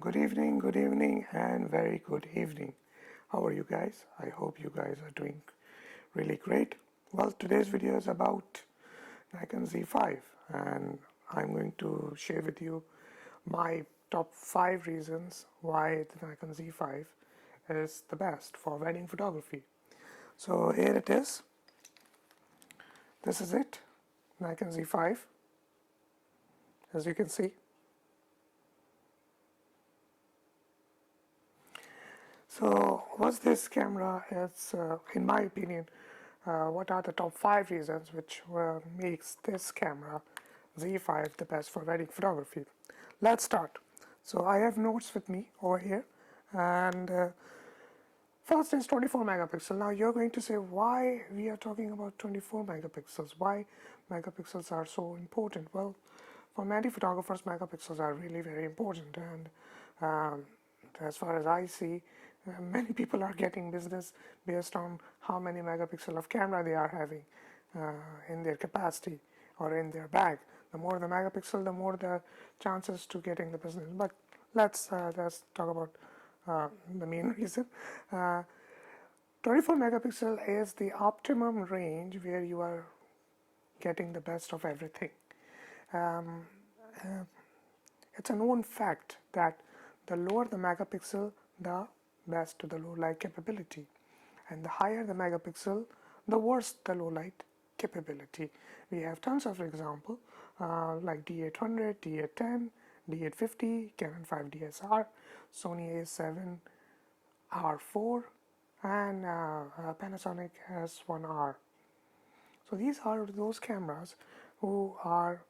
Good evening, and very good evening. How are you guys? I hope you guys are doing really great. Well, today's video is about Nikon Z5, and I'm going to share with you my top 5 reasons why the Nikon Z5 is the best for wedding photography. So here it is. This is it, Nikon Z5, as you can see. So what's this camera? It's, in my opinion, what are the top 5 reasons which makes this camera Z5 the best for wedding photography? Let's start. So I have notes with me over here, and first is 24 megapixel. Now you're going to say why we are talking about 24 megapixels, why megapixels are so important. Well, for many photographers, megapixels are really very important, and as far as I see, many people are getting business based on how many megapixel of camera they are having in their capacity or in their bag. The more the megapixel, the more the chances to getting the business. But let's talk about the main reason. 24 megapixel is the optimum range where you are getting the best of everything. Um, uh, it's a known fact that the lower the megapixel, the best to the low light capability, and the higher the megapixel, the worse the low light capability. We have tons of example like D800, D810, D850, Canon 5D Sony A7 R4, and Panasonic S1R. So these are those cameras who are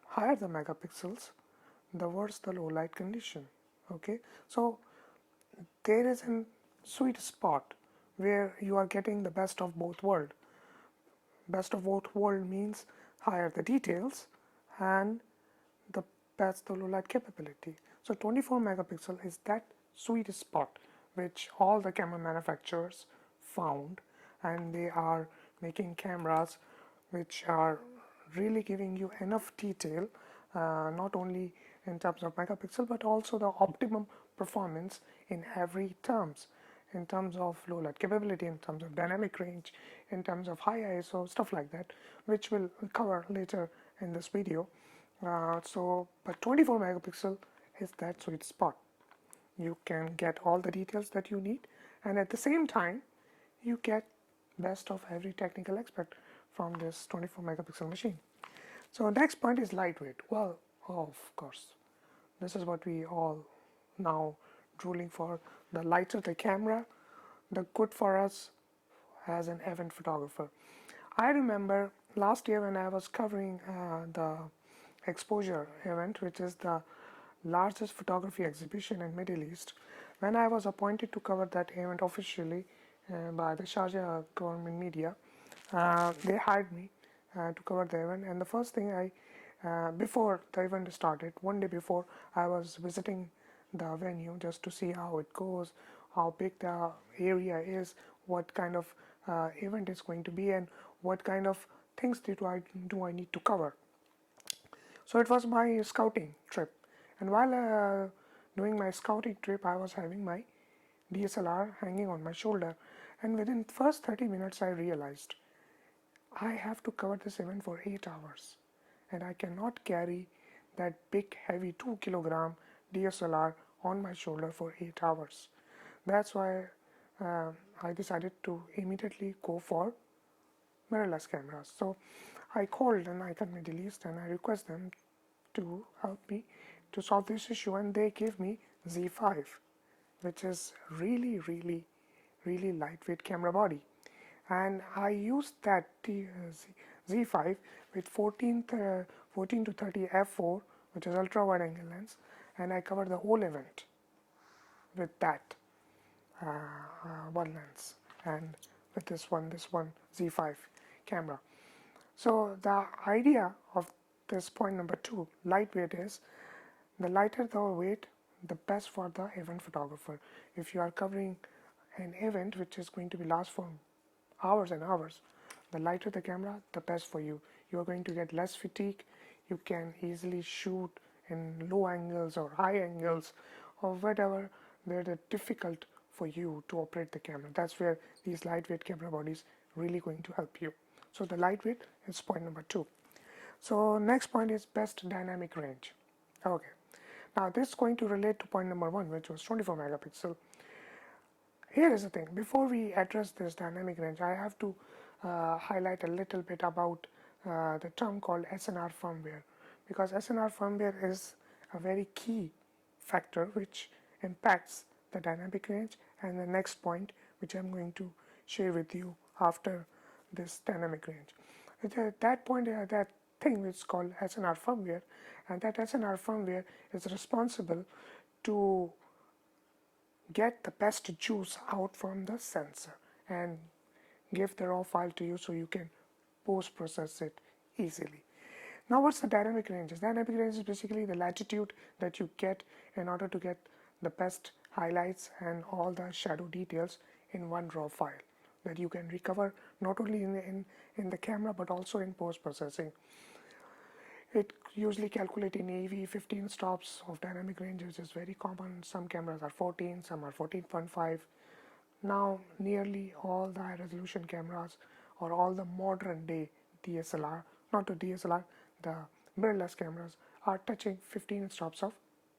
higher the megapixels, the worse the low light condition. Okay, so there is a sweet spot where you are getting the best of both worlds. Best of both world means higher the details and the best the low light capability. So 24 megapixel is that sweet spot which all the camera manufacturers found, and they are making cameras which are really giving you enough detail, not only in terms of megapixel but also the optimum performance in every terms, in terms of low light capability, in terms of dynamic range, in terms of high ISO, stuff like that, which we'll cover later in this video. But 24 megapixel is that sweet spot. You can get all the details that you need, and at the same time you get best of every technical aspect from this 24 megapixel machine. So next point is lightweight. Well, of course, this is what we all now drooling for. The lighter the camera, the good for us as an event photographer. I remember last year when I was covering the exposure event, which is the largest photography exhibition in Middle East. When I was appointed to cover that event officially by the Sharjah government media, they hired me to cover the event. And the first thing before the event started, one day before, I was visiting the venue just to see how it goes, how big the area is, what kind of event is going to be, and what kind of things do I need to cover. So it was my scouting trip, and while doing my scouting trip, I was having my DSLR hanging on my shoulder, and within first 30 minutes I realized I have to cover this event for 8 hours, and I cannot carry that big heavy 2 kilogram DSLR on my shoulder for 8 hours. That's why I decided to immediately go for mirrorless cameras. So I called an Nikon Middle East and I request them to help me to solve this issue, and they gave me Z5, which is really lightweight camera body. And I used that Z5 with 14 to 30 f4, which is ultra wide angle lens, and I covered the whole event with that one lens and with this one Z5 camera. So the idea of this point number 2, lightweight, is the lighter the weight, the best for the event photographer. If you are covering an event which is going to be last for hours and hours, the lighter the camera, the best for you. You are going to get less fatigue. You can easily shoot in low angles or high angles or whatever that are difficult for you to operate the camera. That's where these lightweight camera bodies really going to help you. So the lightweight is point number 2. So next point is best dynamic range. Okay, now this is going to relate to point number 1, which was 24 megapixel. Here is the thing, before we address this dynamic range, I have to highlight a little bit about the term called SNR firmware, because SNR firmware is a very key factor which impacts the dynamic range and the next point which I'm going to share with you after this dynamic range. At that point, that thing which is called SNR firmware, and that SNR firmware is responsible to get the best juice out from the sensor and give the raw file to you so you can post process it easily. Now what's the dynamic range? Dynamic range is basically the latitude that you get in order to get the best highlights and all the shadow details in one raw file that you can recover not only in the camera but also in post processing. It usually calculates in AV 15 stops of dynamic range, which is very common. Some cameras are 14, some are 14.5. Now nearly all the high resolution cameras or all the modern day DSLR, not the DSLR, the mirrorless cameras are touching 15 stops of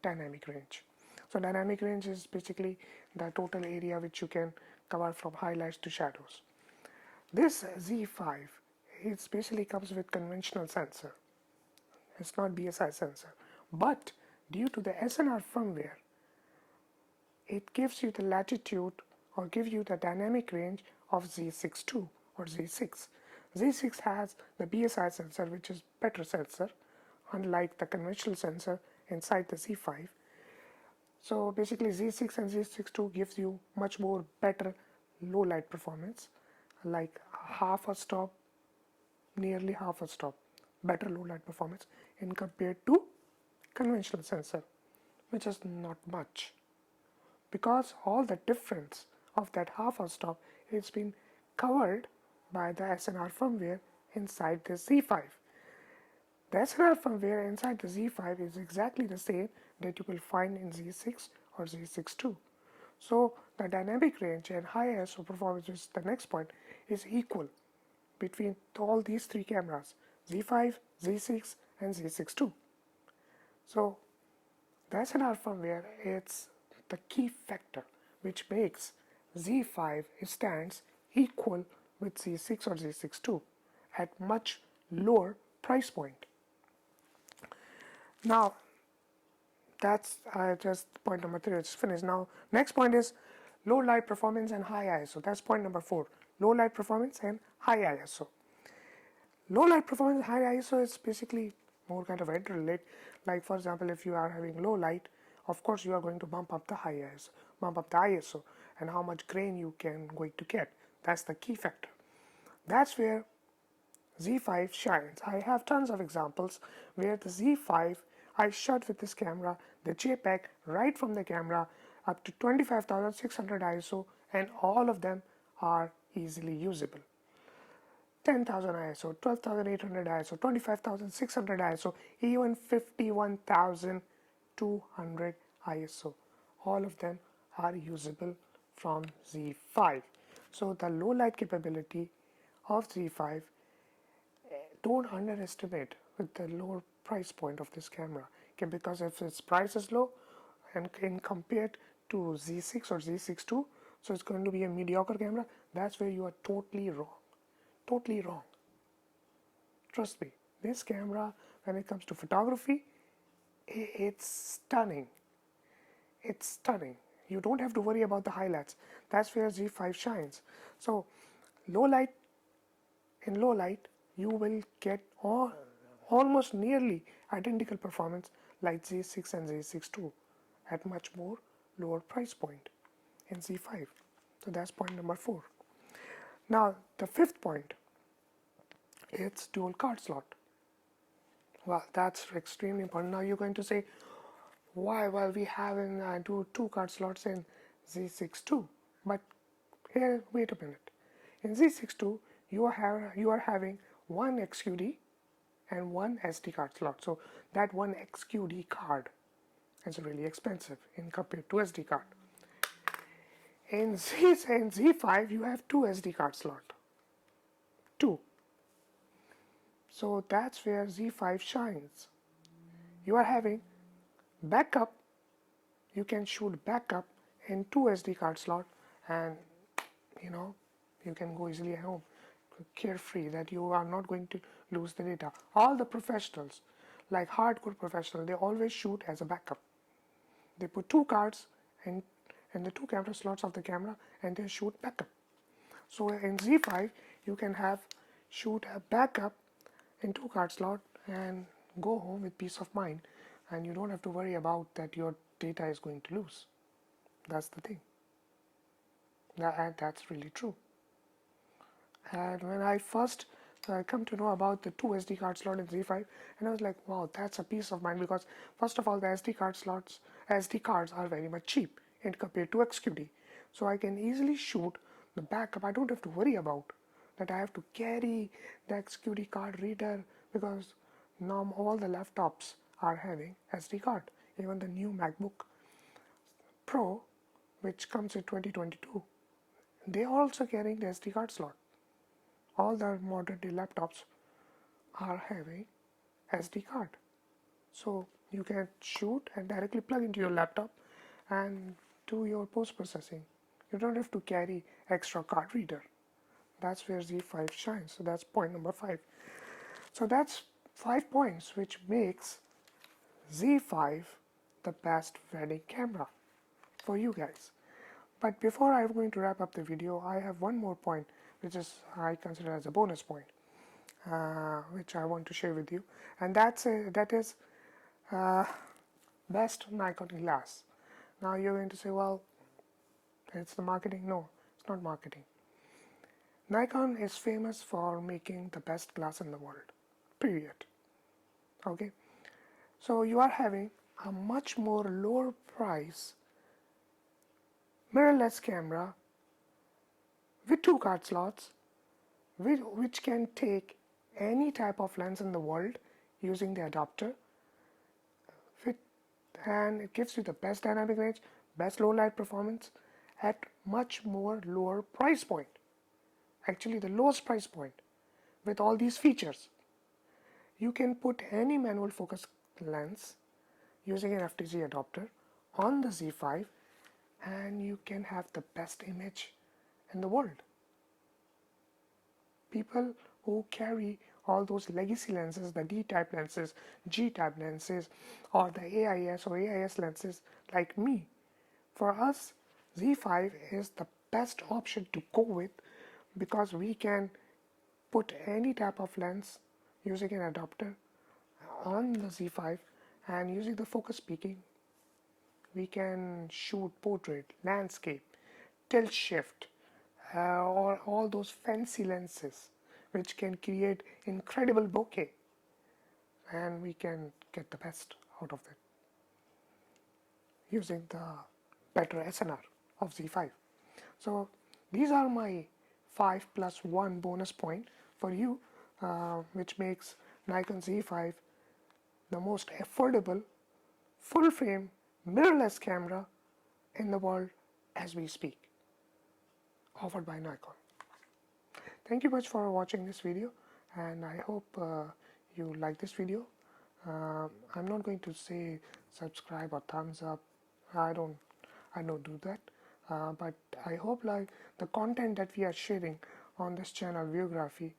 dynamic range. So dynamic range is basically the total area which you can cover from highlights to shadows. This Z5, it basically comes with conventional sensor. It's not BSI sensor, but due to the SNR firmware, it gives you the latitude or gives you the dynamic range of Z6 or Z6. Z6 has the BSI sensor, which is better sensor, unlike the conventional sensor inside the Z5. So basically Z6 and Z6 gives you much more better low light performance, like half a stop, nearly half a stop better low light performance in compared to conventional sensor, which is not much, because all the difference of that half a stop is been covered by the SNR firmware inside the Z5. The SNR firmware inside the Z5 is exactly the same that you will find in Z6 or Z6 So the dynamic range and high ISO performance, which is the next point, is equal between all these three cameras, Z5, Z6 and Z6 So the SNR firmware is the key factor which makes Z5 stands equal with Z6 or Z6 at much lower price point. Now that's just point number 3, it's finished. Now next point is low light performance and high ISO. That's point number 4, low light performance and high ISO. Low light performance, high ISO is basically more kind of interrelate. Like for example, if you are having low light, of course you are going to bump up the high ISO, bump up the ISO, and how much grain you can going to get. That's the key factor. That's where Z5 shines. I have tons of examples where the Z5 I shot with this camera, the JPEG right from the camera up to 25,600 ISO, and all of them are easily usable. 10,000 ISO, 12,800 ISO, 25,600 ISO, even 51,200 ISO. All of them are usable from Z5. So the low light capability of Z5, don't underestimate with the lower price point of this camera, okay, because if its price is low and compared to Z6 or Z6 so it's going to be a mediocre camera. That's where you are totally wrong. Totally wrong. Trust me, this camera, when it comes to photography, it's stunning. It's stunning. You don't have to worry about the highlights. That's where Z5 shines. So low light, in low light you will get almost nearly identical performance like Z6 and Z6 at much more lower price point in Z5. So that's point number 4. Now the 5th point, it's dual card slot. Well, that's extremely important. Now you're going to say, why? Well, we have two card slots in Z6 but here, wait a minute. In Z6 you are having one XQD and one SD card slot. So that one XQD card It's really expensive in compared to SD card. In Z5 you have two SD card slot, two. So that's where Z5 shines. You are having backup. You can shoot backup in two SD card slot, and you can go easily home, carefree, that you are not going to lose the data. All the professionals, like hardcore professionals, they always shoot as a backup. They put two cards in the two camera slots of the camera, and they shoot backup. So in Z5 you can have shoot a backup in two card slot and go home with peace of mind, and you don't have to worry about that your data is going to lose. That's the thing. That's really true. And when I first come to know about the two SD card slot in Z5, and I was like, wow, that's a peace of mind, because first of all, the SD cards are very much cheap in compared to XQD. So I can easily shoot the backup. I don't have to worry about that I have to carry the XQD card reader, because now all the laptops are having SD card. Even the new MacBook Pro, which comes in 2022, they are also carrying the SD card slot. All the modern day laptops are having SD card. So you can shoot and directly plug into your laptop and do your post-processing. You don't have to carry extra card reader. That's where Z5 shines. So that's point number 5. So that's 5 points which makes Z5 the best wedding camera for you guys. But before I'm going to wrap up the video, I have one more point which is I consider as a bonus point, which I want to share with you, and that is best Nikon glass. Now you're going to say, well, it's the marketing. No, it's not marketing. Nikon is famous for making the best glass in the world, period. Okay, so you are having a much more lower price mirrorless camera with two card slots, which can take any type of lens in the world using the adapter, and it gives you the best dynamic range, best low light performance at much more lower price point. Actually the lowest price point with all these features. You can put any manual focus lens using an FTZ adapter on the Z5, and you can have the best image in the world. People who carry all those legacy lenses, the D-type lenses, G-type lenses, or the AIS or AIS lenses like me, for us Z5 is the best option to go with, because we can put any type of lens using an adapter on the Z5, and using the focus peaking we can shoot portrait, landscape, tilt shift, or all those fancy lenses which can create incredible bokeh, and we can get the best out of it using the better SNR of Z5. So these are my 5 plus 1 bonus point for you, which makes Nikon Z5 the most affordable full frame mirrorless camera in the world as we speak, offered by Nikon. Thank you much for watching this video, and I hope you like this video. I'm not going to say subscribe or thumbs up. I don't do that. But I hope like the content that we are sharing on this channel, VUEGRAPHY,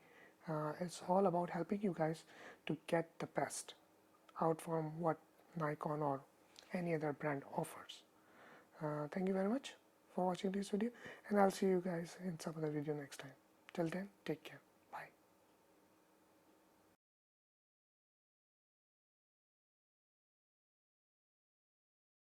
is all about helping you guys to get the best out from what Nikon or any other brand offers. Thank you very much for watching this video, and I'll see you guys in some other video next time. Till then, take care.